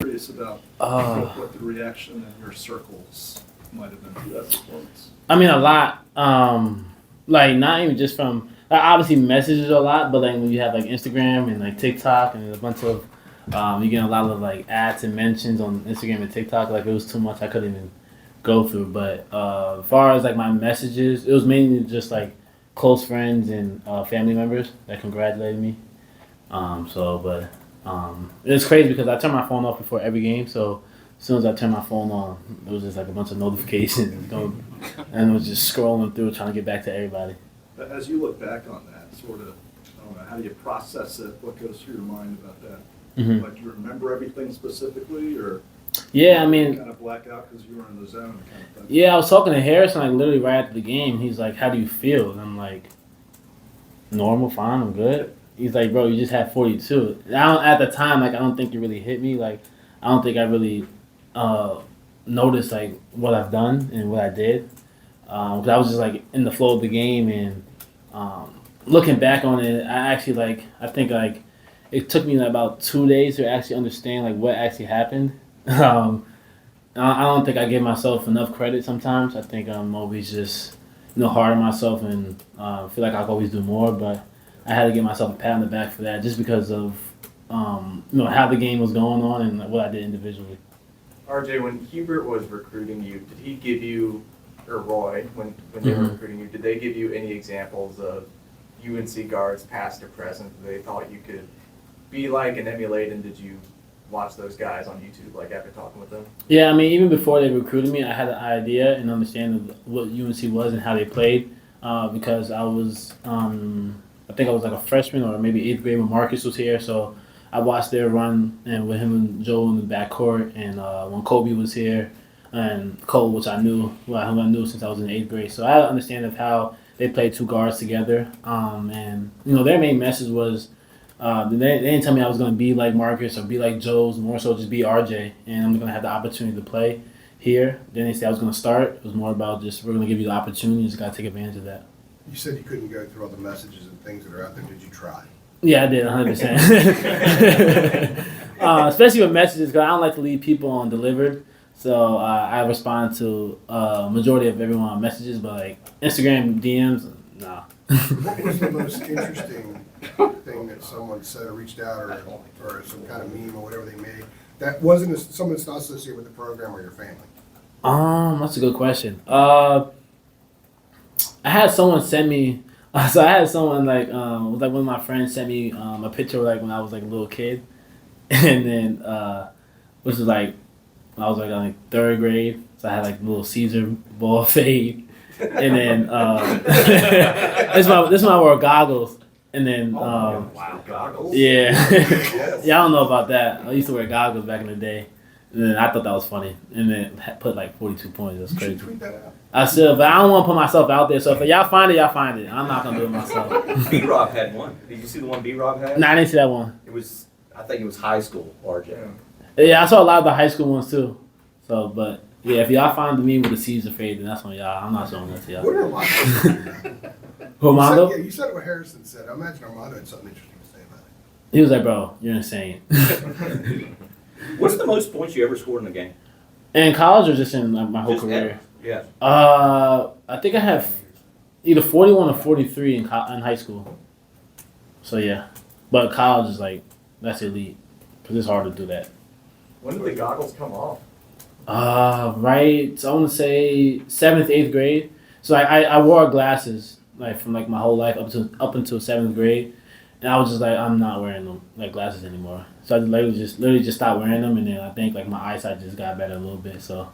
curious about what the reaction in your circles might have been to that performance. I mean, a lot. Like not even just from obviously messages a lot, but like when you have like Instagram and like TikTok and a bunch of you get a lot of like ads and mentions on Instagram and TikTok. Like it was too much. I couldn't even go through. But as far as like my messages, it was mainly just like close friends and family members that congratulated me. It's crazy because I turn my phone off before every game. So as soon as I turned my phone on, it was just like a bunch of notifications going, and it was just scrolling through trying to get back to everybody. But as you look back on that, sort of, I don't know, how do you process it? What goes through your mind about that? Mm-hmm. Like, do you remember everything specifically, or Yeah, I mean, kind of black out because you were in the zone kind of thing? yeah, I was talking to Harrison like literally right after the game. He's like, "How do you feel?" And I'm like, "Normal, fine, I'm good." He's like, "Bro, you just had 42." At the time, like I don't think it really hit me. Like I don't think I really uh, noticed like what I've done and what I did. 'Cause I was just like in the flow of the game and looking back on it, I actually like I think like it took me about 2 days to actually understand like what actually happened. um, I don't think I give myself enough credit sometimes. I think I'm always just hard on myself and feel like I can always do more. But I had to give myself a pat on the back for that just because of how the game was going on and what I did individually. RJ, when Hubert was recruiting you, did he give you, or Roy, when they were recruiting you, did they give you any examples of UNC guards, past or present, that they thought you could be like and emulate, and did you watch those guys on YouTube, like after talking with them? Yeah, I mean, even before they recruited me, I had an idea and understanding of what UNC was and how they played because I was, I think I was like a freshman or maybe eighth grade when Marcus was here, so I watched their run and with him and Joe in the backcourt, and when Kobe was here, and Cole, which I knew, who I knew since I was in eighth grade. So I had an understanding of how they played two guards together, and their main message was they didn't tell me I was going to be like Marcus or be like Joe's, more so just be RJ, and I'm going to have the opportunity to play here. Then they said I was going to start. It was more about just we're going to give you the opportunity, you just got to take advantage of that. You said you couldn't go through all the messages and things that are out there. Did you try? Yeah, I did, 100%. Especially with messages, because I don't like to leave people undelivered. So I respond to majority of everyone on messages, but like Instagram DMs, nah. What was the most interesting thing that someone said or reached out or some kind of meme or whatever they made that wasn't someone that's not associated with the program or your family? That's a good question. I had someone send me. So I had someone like was like one of my friends sent me a picture like when I was like a little kid, and then which was like I was like in like third grade, so I had like a little Caesar ball fade, and then this is when I wore goggles, and then Wow, goggles. yeah, Yes. yeah, I don't know about that. I used to wear goggles back in the day, and then I thought that was funny, and then put like 42 points. That's You should crazy. tweet that out. I should, but I don't want to put myself out there. So if y'all find it, y'all find it. I'm not gonna do it myself. B-Rob had one. Did you see the one B-Rob had? Nah, I didn't see that one. It was, I think it was high school, RJ. Yeah, I saw a lot of the high school ones too. So, but yeah, if y'all find me with the Caesar fade, then that's on y'all. I'm not showing that to y'all. What are Armando? Armando? Yeah, you said what Harrison said. I imagine Armando had something interesting to say about it. He was like, "Bro, you're insane." What's the most points you ever scored in a game? In college or just in like, my whole Just career? Yeah. I think I have either 41 or 43 in high school. So yeah, but college is like that's elite because it's hard to do that. When did the goggles come off? Right. So I want to say 7th, 8th grade. So I wore glasses like from like my whole life up until 7th grade, and I was just like I'm not wearing them like glasses anymore. So I literally just stopped wearing them, and then I think like my eyesight just got better a little bit. So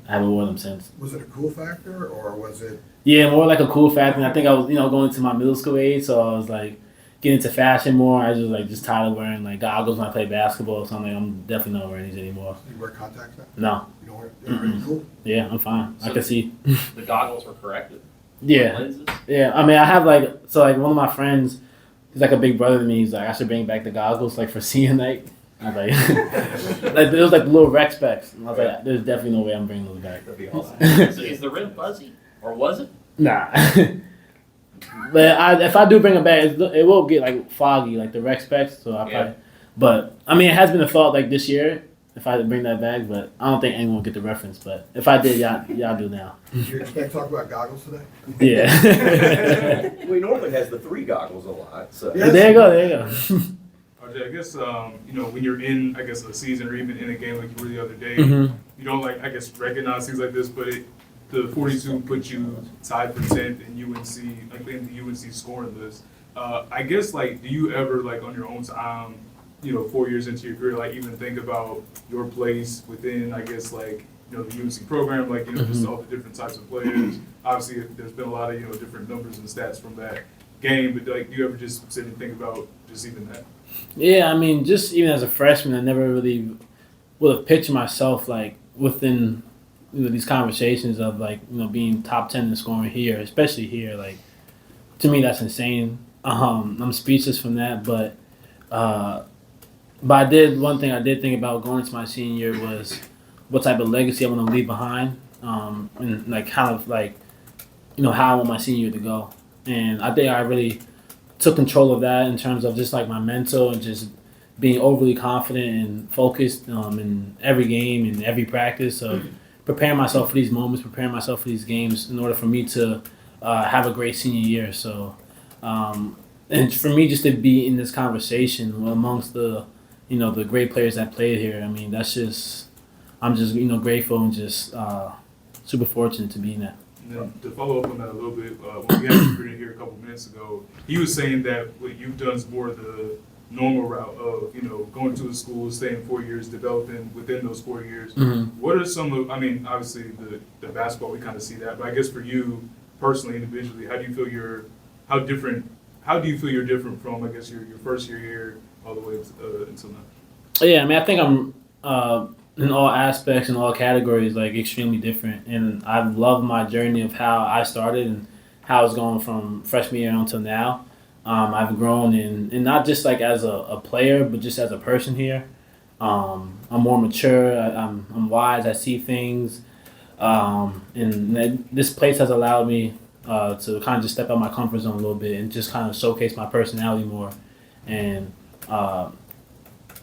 I haven't worn them since. Was it a cool factor or was it? Yeah, more like a cool factor. And I think I was going to my middle school age, so I was like getting into fashion more. I was just tired of wearing like goggles when I play basketball. So I'm like I'm definitely not wearing these anymore. Do you wear contacts now? No. You don't wear? They're pretty cool. Yeah, I'm fine. I So- can see. The goggles were corrected. Yeah. Lenses. Yeah, I mean, I have like one of my friends, he's like a big brother to me. He's like, I should bring back the goggles like for seeing night. I was like, like it was like little rec specs. And I was like, there's definitely no way I'm bringing those back. That'd be awesome. So is the rim fuzzy, or was it? Nah. But if I do bring it back, it will get like foggy, like the rec specs. So I probably. Yeah. But I mean, it has been a thought like this year if I had to bring that back, but I don't think anyone would get the reference. But if I did, y'all do now. You expect to talk about goggles today? Yeah. Well, he normally has the 3 goggles a lot, so. Yeah. There you go. There you go. RJ, I guess, when you're in, I guess, a season or even in a game like you were the other day, Mhm. you don't like, I guess, recognize things like this, but the 42 puts you tied for 10th in UNC, like in the UNC scoring list. I guess, like, do you ever, like, on your own time, 4 years into your career, like, even think about your place within, I guess, like, the UNC program, like, just all the different types of players. Obviously, there's been a lot of, different numbers and stats from that game, but, like, do you ever just sit and think about just even that? Yeah, I mean, just even as a freshman, I never really would have pictured myself like within these conversations of like being top 10 in scoring here, especially here. Like to me, that's insane. I'm speechless from that, but one thing I did think about going into my senior year was what type of legacy I want to leave behind, and like kind of like how I want my senior year to go. And I think I really took control of that in terms of just like my mental and just being overly confident and focused in every game and every practice of preparing myself for these moments, preparing myself for these games in order for me to have a great senior year. So, and for me just to be in this conversation amongst the the great players that played here, I mean that's just I'm just grateful and just super fortunate to be in that. And then to follow up on that a little bit, when we had Cooper here a couple minutes ago, he was saying that what you've done is more the normal route of, going to a school, staying 4 years, developing within those 4 years. Mm-hmm. What are some of, I mean, obviously the basketball, we kind of see that, but I guess for you personally, individually, how do you feel you're different from, I guess, your first year here all the way until now? Yeah, I mean, I think I'm in all aspects and all categories like extremely different, and I've loved my journey of how I started and how it's going from freshman year until now. I've grown in not just like as a player, but just as a person here. I'm more mature. I'm wise. I see things, and this place has allowed me to kind of just step out my comfort zone a little bit and just kind of showcase my personality more, and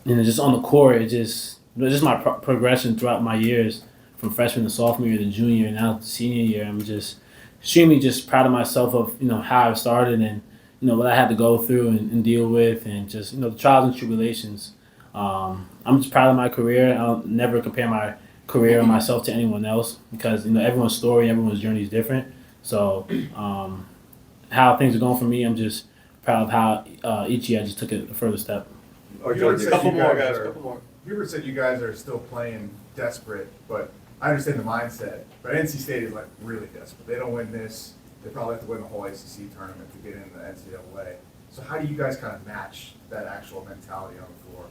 just on the court, just my progression throughout my years from freshman to sophomore year to junior year and now to senior year. I'm just extremely just proud of myself of how I started and what I had to go through and deal with and just the trials and tribulations. I'm just proud of my career. I'll never compare my career or myself to anyone else because everyone's story, everyone's journey is different. So how things are going for me, I'm just proud of how each year I just took it a further step. Or Hubert just- said couple you more, guys guys, are- couple more. Hubert said you guys are still playing desperate, but I understand the mindset. But NC State is like really desperate. They don't win this, they probably have to win the whole ACC tournament to get in the NCAA. So how do you guys kind of match that actual mentality on the floor?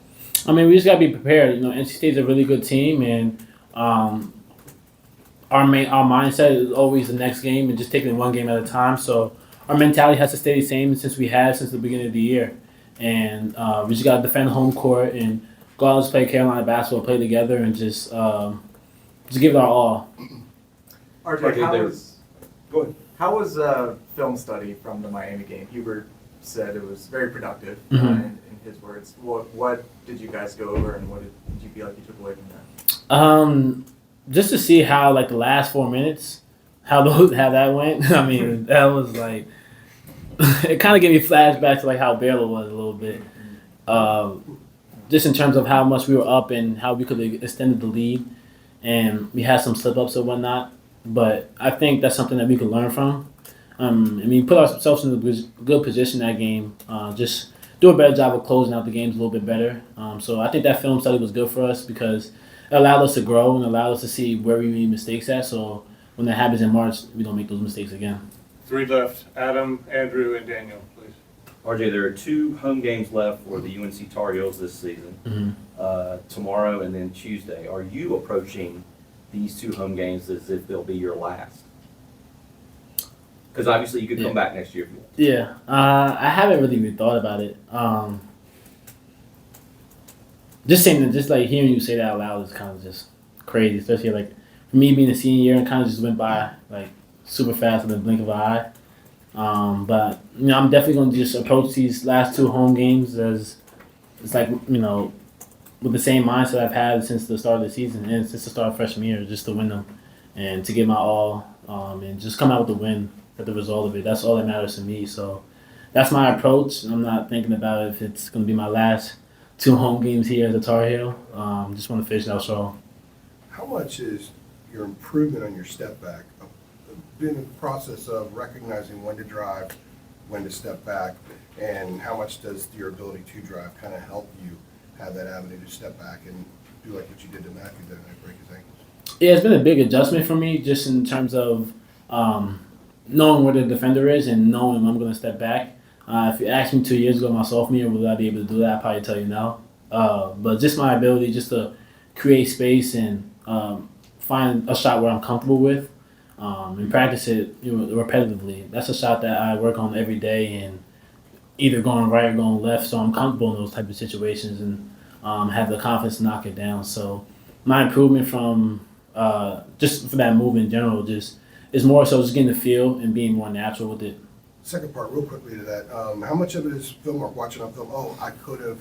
I mean, we just gotta be prepared. NC State's a really good team, and our mindset is always the next game and just taking it one game at a time. So our mentality has to stay the same since the beginning of the year, and we just gotta defend home court and go out and play Carolina basketball, play together, and just give it our all. RJ, Go ahead. how was film study from the Miami game? Hubert said it was very productive, Mhm. in his words. What did you guys go over, and what did you feel like you took away from that? Just to see how like the last 4 minutes, how that went. I mean, that was like it kind of gave me flashbacks to like how Baylor was a little bit. Just in terms of how much we were up and how we could have extended the lead, and we had some slip ups and whatnot. But I think that's something that we could learn from. Put ourselves in a good position that game. Just do a better job of closing out the games a little bit better. So I think that film study was good for us because it allowed us to grow and allowed us to see where we made mistakes at. So when that happens in March, we don't make those mistakes again. 3 left. Adam, Andrew, and Daniel, please. RJ, there are 2 home games left for the UNC Tar Heels this season, tomorrow and then Tuesday. Are you approaching these 2 home games as if they'll be your last? Because obviously you could come back next year if you want. Yeah, I haven't really even thought about it. Just saying that, just like hearing you say that out loud is kind of just crazy, especially like for me being a senior year and kind of just went by like super fast in the blink of an eye. But I'm definitely going to just approach these last 2 home games as it's like with the same mindset I've had since the start of the season and since the start of freshman year, just to win them and to give my all and just come out with the win at the result of it. That's all that matters to me. So that's my approach. I'm not thinking about if it's going to be my last 2 home games here as a Tar Heel. Just want to finish it out strong. How much is your improvement on your step back been in the process of recognizing when to drive, when to step back, and how much does your ability to drive kind of help you have that avenue to step back and do like what you did to Matthew the other night, break his ankles? Yeah, it's been a big adjustment for me just in terms of knowing where the defender is and knowing I'm going to step back. If you asked me 2 years ago, my sophomore year, would I be able to do that? I'd probably tell you no. But just my ability just to create space and find a shot where I'm comfortable with and practice it repetitively. That's a shot that I work on every day and either going right or going left, so I'm comfortable in those type of situations and have the confidence to knock it down. So my improvement from just for that move in general just is more so just getting the feel and being more natural with it. Second part, real quickly to that, how much of it is film work, watching on film, oh, I could have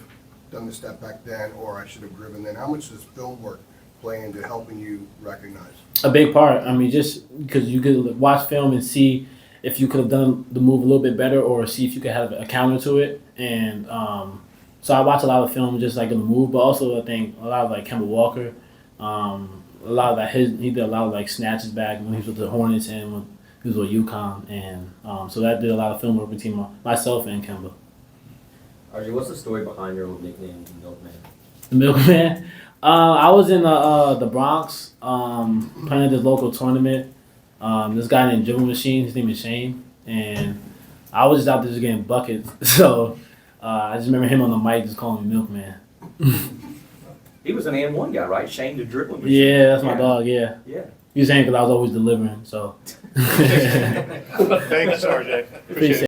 done the step back then, or I should have driven then? How much does film work play into helping you recognize? A big part. I mean, just because you could watch film and see if you could have done the move a little bit better or see if you could have a counter to it. And so I watch a lot of film just like in the move, but also I think a lot of like Kemba Walker, a lot of that, he did a lot of like snatches back when he was with the Hornets and when he was with UConn. And so that did a lot of film work between myself and Kemba. RJ, what's the story behind your nickname, Milkman? The Milkman? I was in the Bronx playing at this local tournament. This guy named Dribble Machine, his name is Shane, and I was just out there just getting buckets. So I just remember him on the mic just calling me Milkman. He was an and one guy, right? Shane the dribbling machine. Yeah, that's my dog, yeah. Yeah. He was saying because I was always delivering, so. Thanks, RJ. Appreciate it. Appreciate it.